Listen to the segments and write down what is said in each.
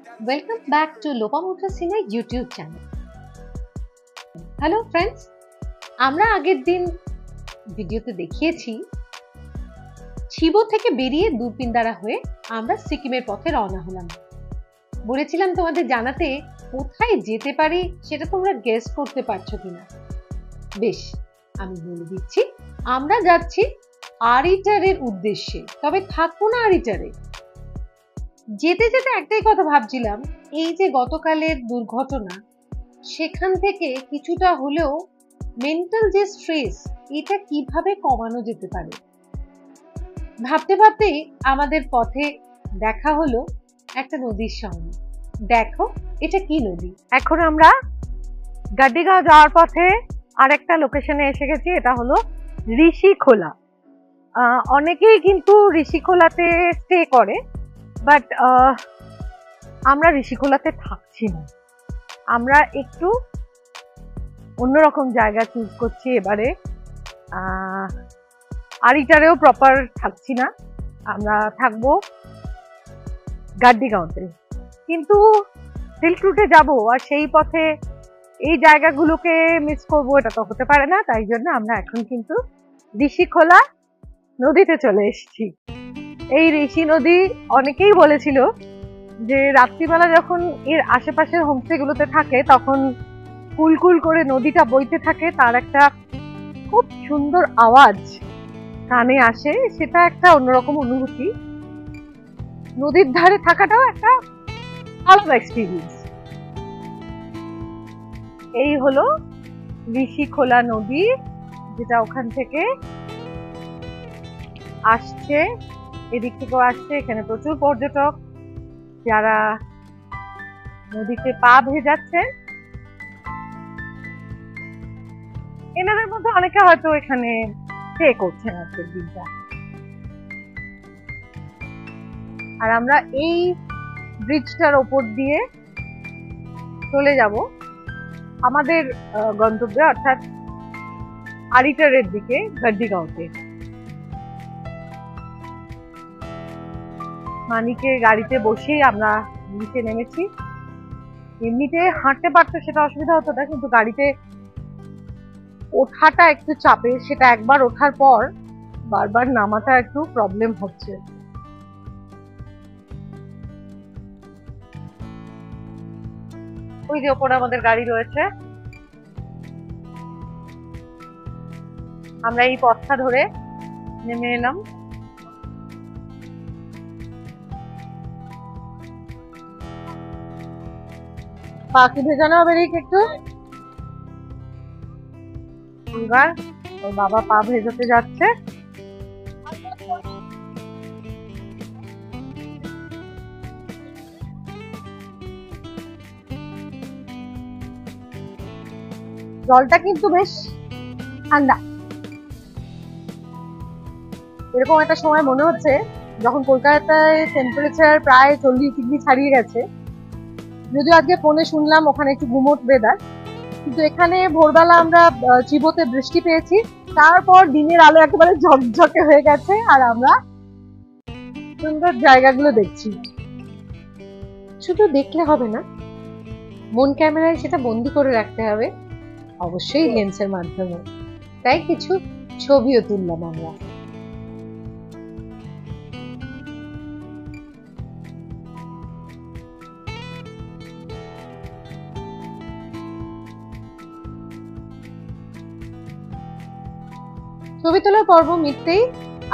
Welcome back to Lopamutra Sinha YouTube channel. Hello friends, আমরা আগের দিন ভিডিওতে দেখিয়েছি শিবো থেকে বেরিয়ে দূরপিন্দারা হয়ে আমরা সিকিমের পথে রওনা হলাম। বলেছিলাম তোমাদের জানাতে কোথায় যেতে পারি সেটা তোমরা গেস করতে পারছো কিনা। বেশ, আমি বলে দিচ্ছি, আমরা যাচ্ছি আরিটারের উদ্দেশ্যে। তবে থাকবো না আরিটারে। যেতে যেতে একটাই কথা ভাবছিলাম, এই যে গতকালের দুর্ঘটনা, সেখান থেকে কিছুটা হলেও মেন্টাল যে স্ট্রেস, এটা কিভাবে কমানো যেতে পারে। ভাবতে ভাবতেই আমাদের পথে দেখা হলো একটা নদীর সঙ্গে। দেখো এটা কি নদী। এখন আমরা গাড্ডিগাঁও যাওয়ার পথে আরেকটা লোকেশনে এসে গেছি। এটা হলো ঋষিখোলা। অনেকেই কিন্তু ঋষিখোলাতে স্টে করে, বাট আমরা ঋষিখোলাতে থাকছি না। আমরা একটু অন্যরকম জায়গা চুজ করছি এবারে। আরিটারেও প্রপার থাকছি না, আমরা থাকবো গাড্ডিগাঁওতে। কিন্তু সিল্ক রুটে যাবো আর সেই পথে এই জায়গাগুলোকে মিস করবো, এটা তো হতে পারে না। তাই জন্য আমরা এখন কিন্তু ঋষিখোলা নদীতে চলে এসেছি। এই ঋষি নদী অনেকেই বলেছিল যে রাত্রিবেলা যখন এর আশেপাশের হোমস্টে গুলোতে থাকে তখন কুলকুল করে নদীটা বইতে থাকে, তার একটা খুব সুন্দর আওয়াজ কানে আসে। সেটা একটা অন্যরকম অনুভূতি। নদীর ধারে থাকাটাও একটা আলাদা এক্সপিরিয়েন্স। এই হলো ঋষিখোলা নদী, যেটা ওখান থেকে আসছে, এদিক থেকেও আসছে। এখানে প্রচুর পর্যটক যারা নদীতে পা ভেজাচ্ছে। এনাদের মধ্যে অনেকে হয়তো এখানে স্টে করছেন আজকের দিনটা। আর আমরা এই ব্রিজটার ওপর দিয়ে চলে যাব আমাদের গন্তব্যে, অর্থাৎ আরিটারের দিকে, গাড্ডিগাঁওতে। মানিকের গাড়িতে বসেই আমরা নিচে নেমেছি। এমনিতে হাঁটতে পারতো সেটা অসুবিধা হতো না, কিন্তু গাড়িতে ওঠাটা একটু চাপের। সেটা একবার ওঠার পর বারবার নামাটা একটু প্রবলেম হচ্ছে। ওই যে ওপরে আমাদের গাড়ি রয়েছে। আমরা এই পথটা ধরে নেমে এলাম। পা কি ভেজানো হবে একটু। এবার ওর বাবা পা ভেজাতে যাচ্ছে। জলটা কিন্তু বেশ ঠান্ডা। এরকম একটা সময় মনে হচ্ছে যখন কলকাতায় টেম্পারেচার প্রায় 40 ডিগ্রি ছাড়িয়ে গেছে। যদিও আজকে ফোনে শুনলাম ওখানে একটু গুমোট ওয়েদার, কিন্তু এখানে ভোরবেলা আমরা চিবোতে বৃষ্টি পেয়েছি। তারপর দিনের আলো একেবারে ঝকঝকে হয়ে গেছে আর আমরা সুন্দর জায়গাগুলো দেখছি। শুধু দেখলে হবে না, মন ক্যামেরায় সেটা বন্দি করে রাখতে হবে, অবশ্যই লেন্সের মাধ্যমে। তাই কিছু ছবিও তুললাম আমরা। ছবি তোলার পর্ব মিটতেই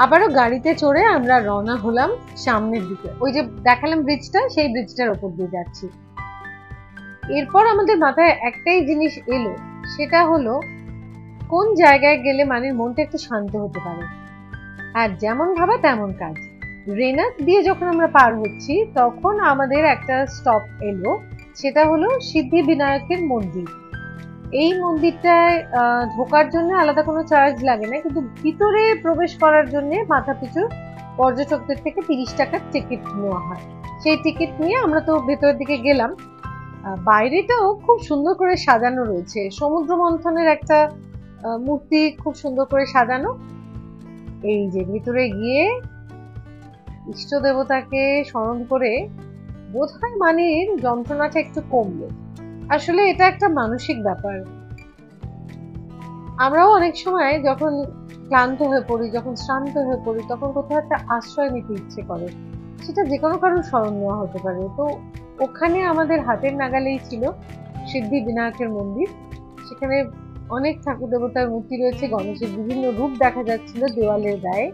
আবারও গাড়িতে চড়ে আমরা রওনা হলাম সামনের দিকে। ওই যে দেখালাম ব্রিজটা, সেই ব্রিজটার ওপর দিয়ে যাচ্ছি। এরপর আমাদের মাথায় একটাই জিনিস এলো, সেটা হলো কোন জায়গায় গেলে মানে মনটা একটু শান্ত হতে পারে। আর যেমন ভাবা তেমন কাজ। রেনাক দিয়ে যখন আমরা পার হচ্ছি তখন আমাদের একটা স্টপ এলো, সেটা হলো সিদ্ধি বিনায়কের মন্দির। এই মন্দিরটায় ঢোকার জন্য আলাদা কোনো চার্জ লাগে না, কিন্তু ভিতরে প্রবেশ করার জন্য মাথা পিছু পর্যটকদের থেকে 30 টাকার টিকিট নেওয়া হয়। সেই টিকিট নিয়ে আমরা তো ভেতরের দিকে গেলাম। বাইরেটাও খুব সুন্দর করে সাজানো রয়েছে। সমুদ্র মন্থনের একটা মূর্তি খুব সুন্দর করে সাজানো। এই যে ভিতরে গিয়ে ইষ্ট দেবতাকে স্মরণ করে বোধহয় মানের যন্ত্রণাটা একটু কমলো। আসলে এটা একটা মানসিক ব্যাপার। আমরাও অনেক সময় যখন ক্লান্ত হয়ে পড়ি, যখন শ্রান্ত হয়ে পড়ি, তখন কোথাও একটা আশ্রয় নিতে ইচ্ছে করে। সেটা যে কোনো কারোর শরণ নেওয়া হতে পারে। তো ওখানে আমাদের হাতের নাগালেই ছিল সিদ্ধি বিনায়কের মন্দির। সেখানে অনেক ঠাকুর দেবতার মূর্তি রয়েছে, গণেশের বিভিন্ন রূপ দেখা যাচ্ছিল দেওয়ালের গায়ে।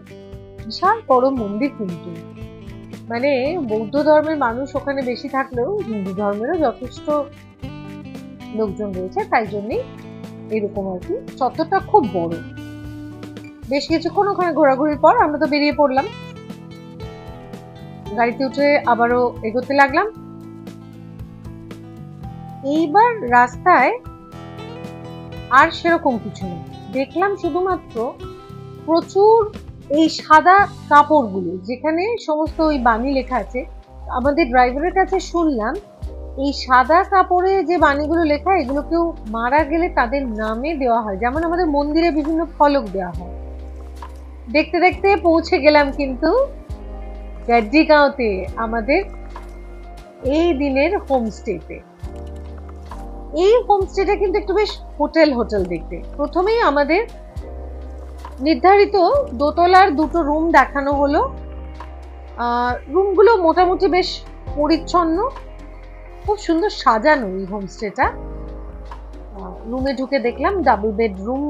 বিশাল বড় মন্দির কিন্তু, মানে বৌদ্ধ ধর্মের মানুষ ওখানে বেশি থাকলেও হিন্দু ধর্মেরও যথেষ্ট লোকজন রয়েছে, তাই জন্যই এরকম আর কি। চত্বরটা খুব বড়। বেশ কিছুক্ষণ ওখানে ঘোরাঘুরির পর আমরা তো বেরিয়ে পড়লাম। গাড়িতে উঠে আবারও এগোতে লাগলাম। এইবার রাস্তায় আর সেরকম কিছু নেই, দেখলাম শুধুমাত্র প্রচুর এই সাদা কাপড়গুলো, যেখানে সমস্ত ওই বাণী লেখা আছে। আমাদের ড্রাইভারের কাছে শুনলাম এই সাদা কাপড়ে যে বাণীগুলো লেখা, এগুলো কেউ মারা গেলে তাদের নামে দেওয়া হয়, যেমন আমাদের মন্দিরে বিভিন্ন ফলক দেওয়া হয়। দেখতে দেখতে পৌঁছে গেলাম কিন্তু গাড্ডিগাঁওতে, আমাদের এই দিনের হোমস্টেতে। এই হোমস্টেটা কিন্তু একটু বেশ হোটেল হোটেল দেখতে। প্রথমেই আমাদের নির্ধারিত দোতলার দুটো রুম দেখানো হলো। রুমগুলো মোটামুটি বেশ পরিচ্ছন্ন, খুব সুন্দর সাজানো এই হোমস্টেটা। রুমে ঢুকে দেখলাম ডাবল বেডরুম,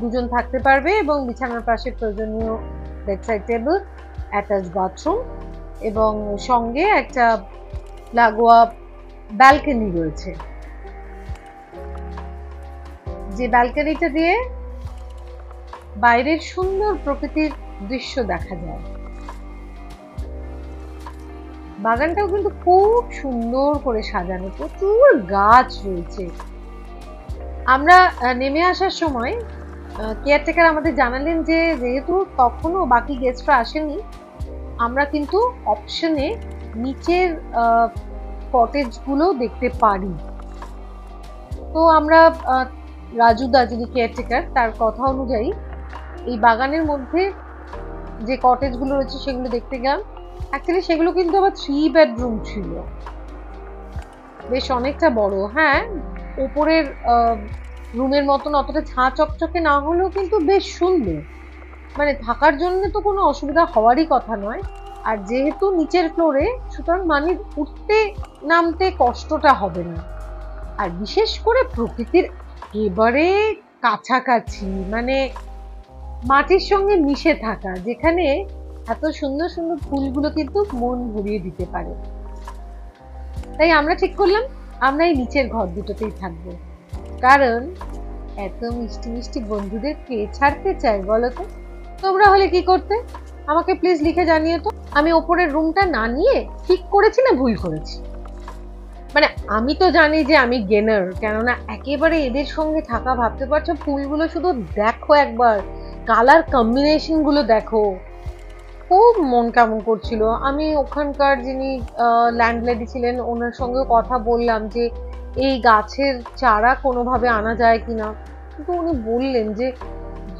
দুজন থাকতে পারবে এবং বিছানার পাশে প্রয়োজনীয় বেডসাইড টেবিল, অ্যাটাচ বাথরুম এবং সঙ্গে একটা লাগোয়া ব্যালকনি রয়েছে, যে ব্যালকনিটা দিয়ে বাইরের সুন্দর প্রকৃতির দৃশ্য দেখা যায়। বাগানটাও কিন্তু খুব সুন্দর করে সাজানো, প্রচুর গাছ রয়েছে। আমরা নেমে আসার সময় কেয়ারটেকার আমাদের জানালেন যে যেহেতু তখনও বাকি গেস্টরা আসেনি, আমরা কিন্তু অপশনে নিচের কটেজগুলো দেখতে পারি। তো আমরা রাজুদা, যিনি কেয়ারটেকার, তার কথা অনুযায়ী এই বাগানের মধ্যে যে কটেজগুলো রয়েছে সেগুলো দেখতে গেলাম। অ্যাকচুয়ালি সেগুলো কিন্তু আবার 3 বেডরুম ছিল, বেশ অনেকটা বড়। হ্যাঁ, উপরের রুমের মতন অতটা ঝাঁ চকচকে না হলেও কিন্তু বেশ সুন্দর, মানে থাকার জন্য তো কোনো অসুবিধা হওয়ারই কথা নয়। আর যেহেতু নিচের ফ্লোরে, সুতরাং মানে উঠতে নামতে কষ্টটা হবে না। আর বিশেষ করে প্রকৃতির একেবারে কাছাকাছি, মানে মাটির সঙ্গে মিশে থাকা, যেখানে এত সুন্দর সুন্দর ফুলগুলো কিন্তু মন ভরিয়ে দিতে পারে। তাই আমরা ঠিক করলাম আমরা এই নিচের ঘর দুটোতেই থাকবো, কারণ এত মিষ্টি মিষ্টি বন্ধুদের কে ছাড়তে চাই বলো তো? তোমরা হলে কি করতে আমাকে প্লিজ লিখে জানিও তো। আমি ওপরের রুমটা না নিয়ে ঠিক করেছি না ভুল করেছি? মানে আমি তো জানি যে আমি গেনার, কেননা একেবারে এদের সঙ্গে থাকা, ভাবতে পারছো ফুলগুলো শুধু দেখো একবার, কালার কম্বিনেশন গুলো দেখো, খুব মন কেমন করছিল। আমি ওখানকার যিনি ল্যান্ডলেডি ছিলেন ওনার সঙ্গে কথা বললাম যে এই গাছের চারা কোনোভাবে আনা যায় কিনা, কিন্তু উনি বললেন যে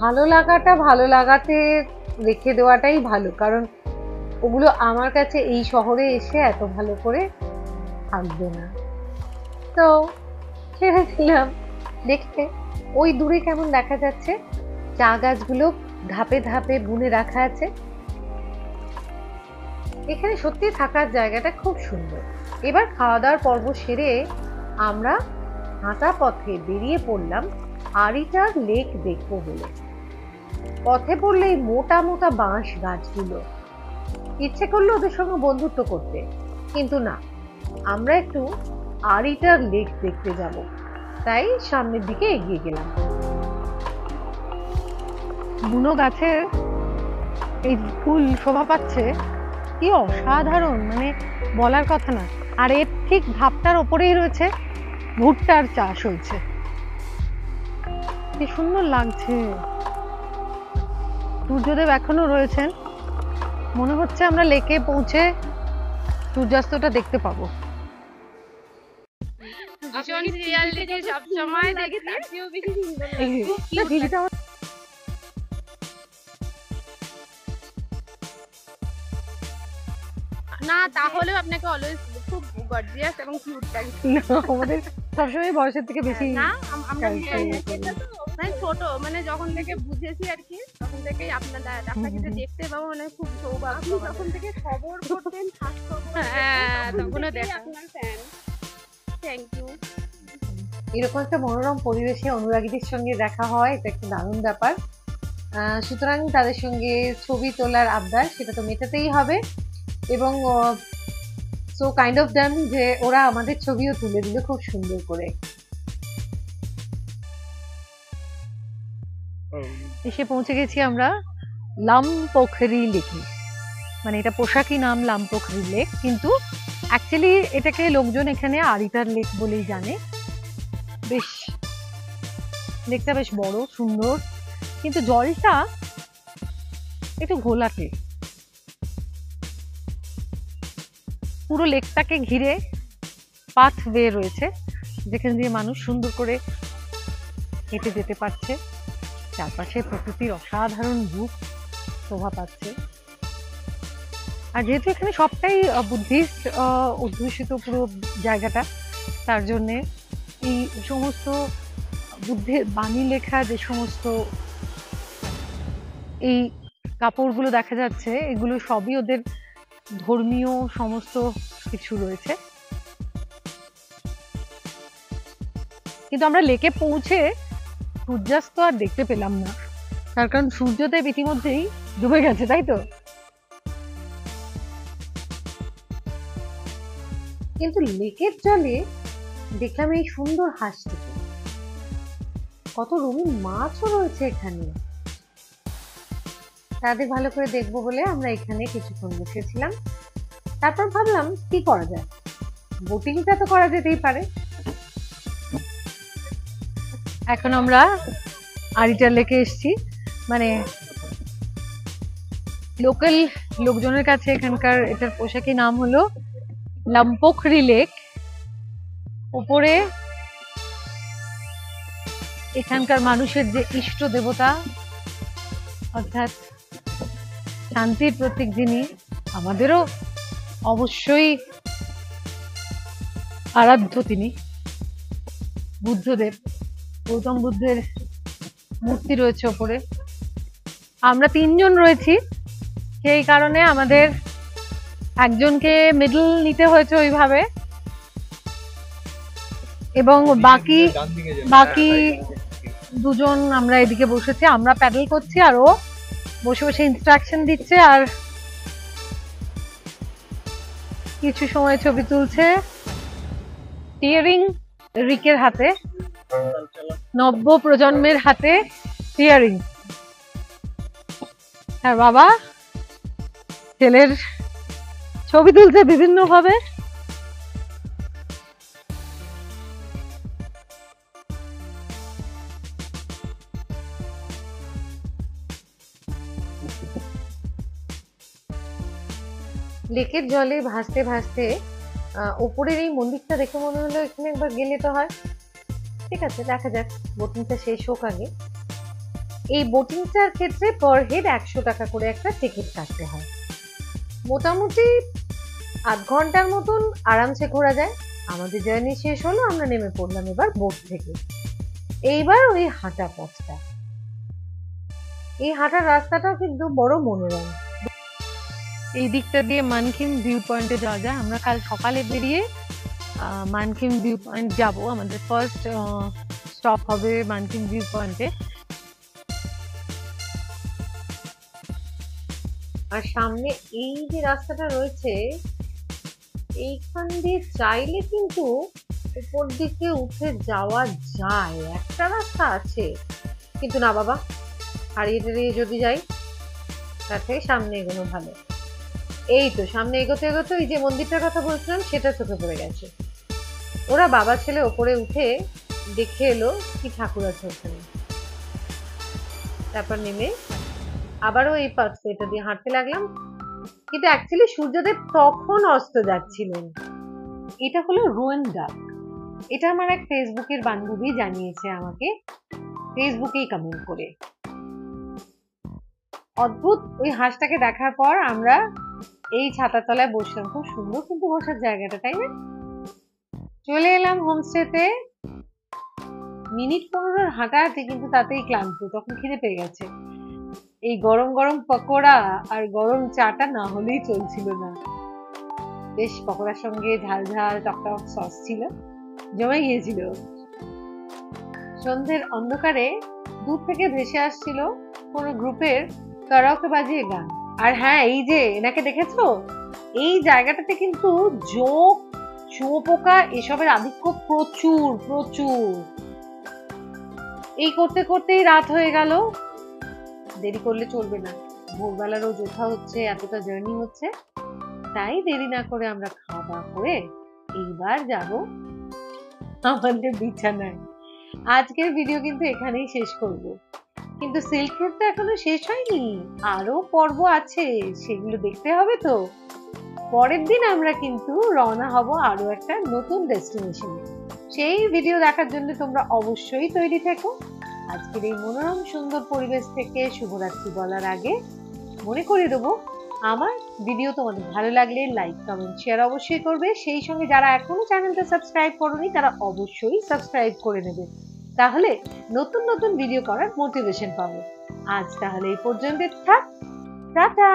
ভালো লাগাটা ভালো লাগাতে রেখে দেওয়াটাই ভালো, কারণ ওগুলো আমার কাছে এই শহরে এসে এত ভালো করে থাকবে না। তো ছেড়ে দিলাম। দেখতে ওই দূরে কেমন দেখা যাচ্ছে চা গাছগুলো ধাপে ধাপে বুনে রাখা আছে। এখানে সত্যি থাকার জায়গাটা খুব সুন্দর। এবার খাওয়া দাওয়ার পর্ব সেরে আমরা হাঁটা পথে বেরিয়ে পড়লাম আরিটার লেক দেখবো বলে। পথে পড়লেই মোটা মোটা বাঁশ গাছগুলো, ইচ্ছে করলো ওদের সঙ্গে বন্ধুত্ব করতে, কিন্তু না, আমরা একটু আরিটার লেক দেখতে যাব, তাই সামনের দিকে এগিয়ে গেলাম। বুনো গাছের এই ফুল শোভা পাচ্ছে, কি অসাধারণ, মানে বলার কথা না। আর এর ঠিক ধাপটার ওপরেই রয়েছে ভুট্টার চাষ হয়েছে, কি সুন্দর লাগছে। সূর্যদেব এখনো রয়েছেন, মনে হচ্ছে আমরা লেকে পৌঁছে সূর্যাস্তটা দেখতে পাবো। না তাহলেও আপনাকে অলওয়েজ খুব গর্জিয়াস এবং কিউট লাগে। আমাদের সবসময় বয়সের থেকে বেশি না আমরা মানে ছোট মানে যখন থেকে বুঝেছি আর কি তখন থেকেই আপনার ডাক্তারকে দেখতে পাবো মানে খুব সৌভাগ্য। যখন থেকে খবর করতেন হ্যাঁ তখনও দেখা আপনার ফ্যান। Thank you. এরকম একটা মনোরম পরিবেশে অনুরাগীদের সঙ্গে দেখা হয়, এটা একটা দারুণ ব্যাপার। সুতরাং তাদের সঙ্গে ছবি তোলার আবদার সেটা তো মেটাতেই হবে, এবং সো কাইন্ড অফ ডান যে ওরা আমাদের ছবিও তুলে দিল খুব সুন্দর করে। এসে পৌঁছে গেছি আমরা লামপোখরি লেকে, মানে এটা পোশাকি নাম লামপোখরি লেক, কিন্তু অ্যাকচুয়ালি এটাকে লোকজন এখানে আরিতার লেক বলেই জানে। বেশ লেকটা বেশ বড় সুন্দর, কিন্তু জলটা একটু ঘোলাটে। পুরো লেকটাকে ঘিরে পাথওয়ে রয়েছে যেখান দিয়ে মানুষ সুন্দর করে হেঁটে যেতে পারছে। চারপাশে প্রকৃতির অসাধারণ রূপ শোভা পাচ্ছে। আর যেহেতু এখানে সবটাই বুদ্ধিস্ট অধ্যুষিত পুরো জায়গাটা, তার জন্যে এই সমস্ত বুদ্ধের বাণী লেখা যে সমস্ত এই কাপড়গুলো দেখা যাচ্ছে, এগুলো সবই ওদের ধর্মীয় সমস্ত কিছু রয়েছে। কিন্তু আমরা লেকে পৌঁছে সূর্যাস্ত আর দেখতে পেলাম না, তার কারণ সূর্যদেব ইতিমধ্যেই ডুবে গেছে, তাই তো। কিন্তু লেকের জলে দেখলাম এই সুন্দর হাঁসটিকে, কত রঙিন মাছও রয়েছে এখানে। তাদের ভালো করে দেখবো বলে আমরা এখানে কিছুক্ষণ বসেছিলাম। তারপর ভাবলাম কি করা যায়, বোটিংটা তো করা যেতেই পারে। এখন আমরা আরিটার লেকে এসেছি, মানে লোকাল লোকজনের কাছে এখানকার এটার পোশাকি নাম হলো লামপোখরি লেক। উপরে এখানকার মানুষের যে ইষ্ট দেবতা, অর্থাৎ শান্তির প্রতীক যিনি, আমাদেরও অবশ্যই আরাধ্য তিনি, বুদ্ধদেব, গৌতম বুদ্ধের মূর্তি রয়েছে ওপরে। আমরা তিনজন রয়েছি, সেই কারণে আমাদের একজনকে মিডল নিতে হয়েছে ওইভাবে, এবং বাকি দুজন আমরা এদিকে বসেছি। আমরা প্যাডেল করছি আর ও বসে বসে ইনস্ট্রাকশন দিচ্ছে আর কিছু সময় ছবি তুলছে। টিয়ারিং রিকের হাতে, নব্য প্রজন্মের হাতে টিয়ারিং। আর বাবা ছেলের ছবি তুলছে বিভিন্ন ভাবে। লেকের জলে ভাসতে ভাসতে উপরের এই মন্দিরটা দেখে মনে হলো এখানে একবার গেলে তো হয়। ঠিক আছে, দেখা যাক, বোটিংটা শেষ হোক আগে। এই বোটিংটার ক্ষেত্রে পার হেড 100 টাকা করে একটা টিকিট কাটতে হয়। মোটামুটি আধ ঘন্টার মতন আরামসে ঘোরা যায়। আমাদের জার্নি শেষ হলো, আমরা নেমে পড়লাম এবার বোট থেকে। এইবার ওই হাঁটা পথটা, এই হাঁটার রাস্তাটাও কিন্তু বড় মনোরম। এই দিকটা দিয়ে মানকিন ভিউ পয়েন্টে যাওয়া যায়। আমরা কাল সকালে বেরিয়ে মানকিন ভিউ পয়েন্ট যাব। আমাদের ফার্স্ট স্টপ হবে মানকিন ভিউ পয়েন্টে। আর সামনে এই যে রাস্তাটা রয়েছে, এইখান দিয়ে চাইলে কিন্তু উপর দিকে উঠে যাওয়া যায়, একটা রাস্তা আছে। কিন্তু না বাবা, হারিয়ে টারিয়ে যদি যাই তার থেকে সামনে এগোনো ভালো। এই তো সামনে এগোতে এগোতে এই যে মন্দিরটার কথা বলছিলাম সেটা চোখে পড়ে গেছে। ওরা বাবা ছেলে ওপরে উঠে দেখে এলো কি ঠাকুর আছে ওখানে। তারপর নেমে আবারও এই পাথওয়েটা দিয়ে হাঁটতে লাগলাম। কিন্তু অ্যাকচুয়ালি সূর্যদেব তখন অস্ত যাচ্ছিলেন। এটা হলো রুয়েন ডাক। এটা আমার এক ফেসবুকের বান্ধবী জানিয়েছে আমাকে, ফেসবুকেই কমেন্ট করে। অদ্ভুত ওই হাঁসটাকে দেখার পর আমরা এই ছাতার তলায় বসলাম, খুব সুন্দর কিন্তু বসার জায়গাটা, তাই না? চলে এলাম হোমস্টেতে। মিনিট 15 হাঁটাহাঁটি, কিন্তু তাতেই ক্লান্ত, তখন খিদে পেয়ে গেছে। এই গরম গরম পকোড়া আর গরম চাটা না হলেই চলছিল না। বেশ পকোড়ার সঙ্গে ঝাল ঝাল টকটক সস ছিল, জমে গিয়েছিল। সন্ধ্যের অন্ধকারে দূর থেকে ভেসে আসছিল কোনো গ্রুপের কারাওকে বাজিয়ে গান। আর হ্যাঁ, এই যে এনাকে দেখেছো, এই জায়গাটাতে কিন্তু জোঁক, শুঁয়োপোকা এসবের আধিক্য প্রচুর প্রচুর। এই করতে করতেই রাত হয়ে গেল। দেরি করলে চলবে না, ভোরবেলা রোজ ওঠা হচ্ছে, এতটা জার্নি হচ্ছে, তাই দেরি না করে আমরা খাওয়া দাওয়া করে এইবার যাব আমাদের বিছানায়। আজকের ভিডিও কিন্তু এখানেই শেষ করব, কিন্তু সিল্ক রোডটা এখনো শেষ হয়নি, আরো পর্ব আছে, সেগুলো দেখতে হবে। তো পরের দিন আমরা কিন্তু রওনা হব আরো একটা নতুন ডেস্টিনেশনে। সেই ভিডিও দেখার জন্য তোমরা অবশ্যই তৈরি থেকো। আজকের এই মনোরম সুন্দর পরিবেশ থেকে শুভরাত্রি বলার আগে মনে করিয়ে দেবো, আমার ভিডিও তোমাদের ভালো লাগলে লাইক কমেন্ট শেয়ার অবশ্যই করবে। সেই সঙ্গে যারা এখনো চ্যানেলটা সাবস্ক্রাইব করোনি তারা অবশ্যই সাবস্ক্রাইব করে নেবে, তাহলে নতুন নতুন ভিডিও করার মোটিভেশন পাবো। আজ তাহলে এই পর্যন্ত থাক, টাটা।